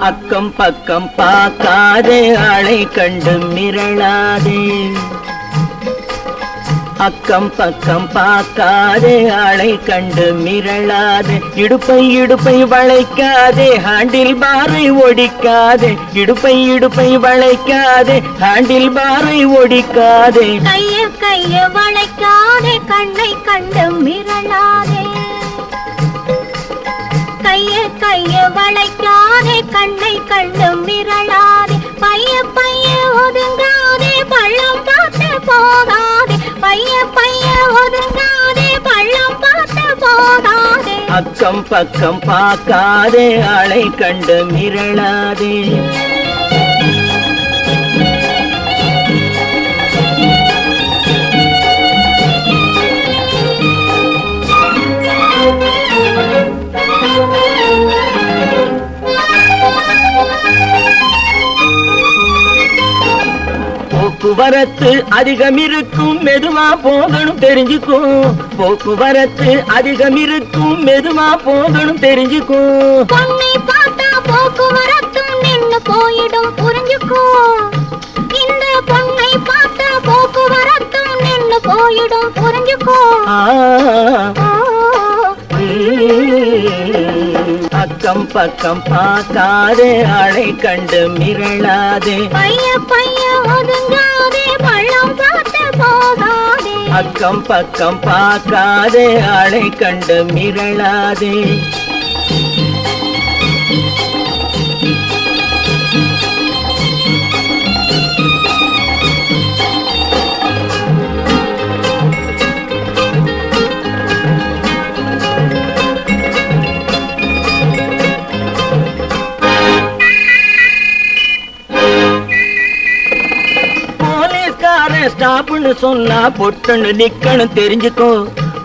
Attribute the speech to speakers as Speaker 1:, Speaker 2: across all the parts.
Speaker 1: அக்கம் பக்கம் பார்க்காதே ஆளை கண்டு மிரளாதே. அக்கம் பக்கம் பார்க்காதே ஆளை கண்டு மிரளாதே. இடுப்பை இடுப்பை வளைக்காதே ஹாண்டில் பாரை ஒடிக்காதே. இடுப்பை இடுப்பை வளைக்காதே ஹாண்டில் பாரை ஒடிக்காதே.
Speaker 2: கைய கைய வளைக்காதே கண்ணை கண்டு மிரளாதே. கைய கைய வளைக்காதே கண்ணை கண்டு மிரளாதே. பைய பைய ஒதுங்காதே பள்ளம் பார்த்து போகாதே. பைய பைய ஒதுங்காதே பள்ளம் பார்த்து போகாதே.
Speaker 1: அக்கம் பக்கம் பார்க்காதே ஆளை கண்டு மிரளாதே. போக்குவரத்து அதிகம் இருக்கும் மெதுவா போகணும் தெரிஞ்சுக்கும். போக்குவரத்து அதிகம் இருக்கும் மெதுவா போகணும் தெரிஞ்சுக்கும்.
Speaker 2: பொண்ணை பார்த்தா போக்குவரத்தும் நின்னு போயிடும் புரிஞ்சுக்கும். இந்த பொண்ணை பார்த்தா போக்குவரத்தும் நின்னு போயிடும் புரிஞ்சுக்கும்.
Speaker 1: அக்கம் பக்கம் பார்க்காதே ஆளை கண்டு மிரளாதே.
Speaker 2: பைய பைய ஒதுங்காதே பள்ளம் பார்த்து போகாதே.
Speaker 1: அக்கம் பக்கம் பார்க்காதே ஆளை கண்டு மிரளாதே. ஸ்டாப்னு சொன்னா பொட்டுன்னு நிக்கணும் தெரிஞ்சுக்கோ.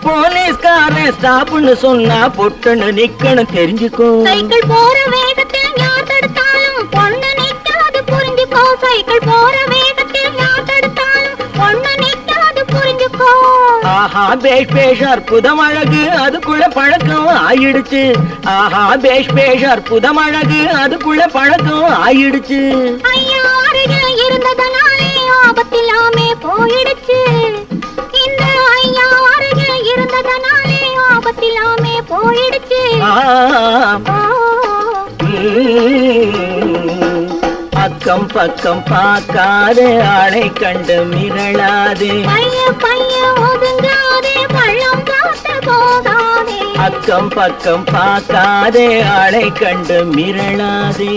Speaker 1: போலீஸ்காரன் ஸ்டாப்னு சொன்னா பொட்டுன்னு நிக்கணும் தெரிஞ்சுக்கோ.
Speaker 2: சைக்கிள் போற வேகத்தில் யார் தடுத்தாலும் பொண்ணு நிக்காது புரிஞ்சுக்கோ. சைக்கிள் போற வேகத்தில் யார் தடுத்தாலும் பொண்ணு நிக்காது புரிஞ்சுக்கோ.
Speaker 1: ஆஹா பேஷ் பேஷ் அற்புதம் அழகு அதுக்குள்ள பழக்கம் ஆயிடுச்சு. ஆஹா பேஷ் பேஷ் அற்புதம் அழகு அதுக்குள்ள பழக்கம் ஆயிடுச்சு.
Speaker 2: ஐயா அருகே இருந்ததனாலே ஆபத்தில்லாமே போயிடுச்சு. இந்த ஐயா அருகே இருந்ததனாலே ஆபத்தில்லாமே போயிடுச்சு.
Speaker 1: அக்கம் பக்கம் பார்க்காதே ஆளை கண்டு மிரளாதே.
Speaker 2: பைய பைய ஒதுங்காதே பள்ளம் பார்த்து போகாதே.
Speaker 1: அக்கம் பக்கம் பார்க்காதே ஆளை கண்டு மிரளாதே.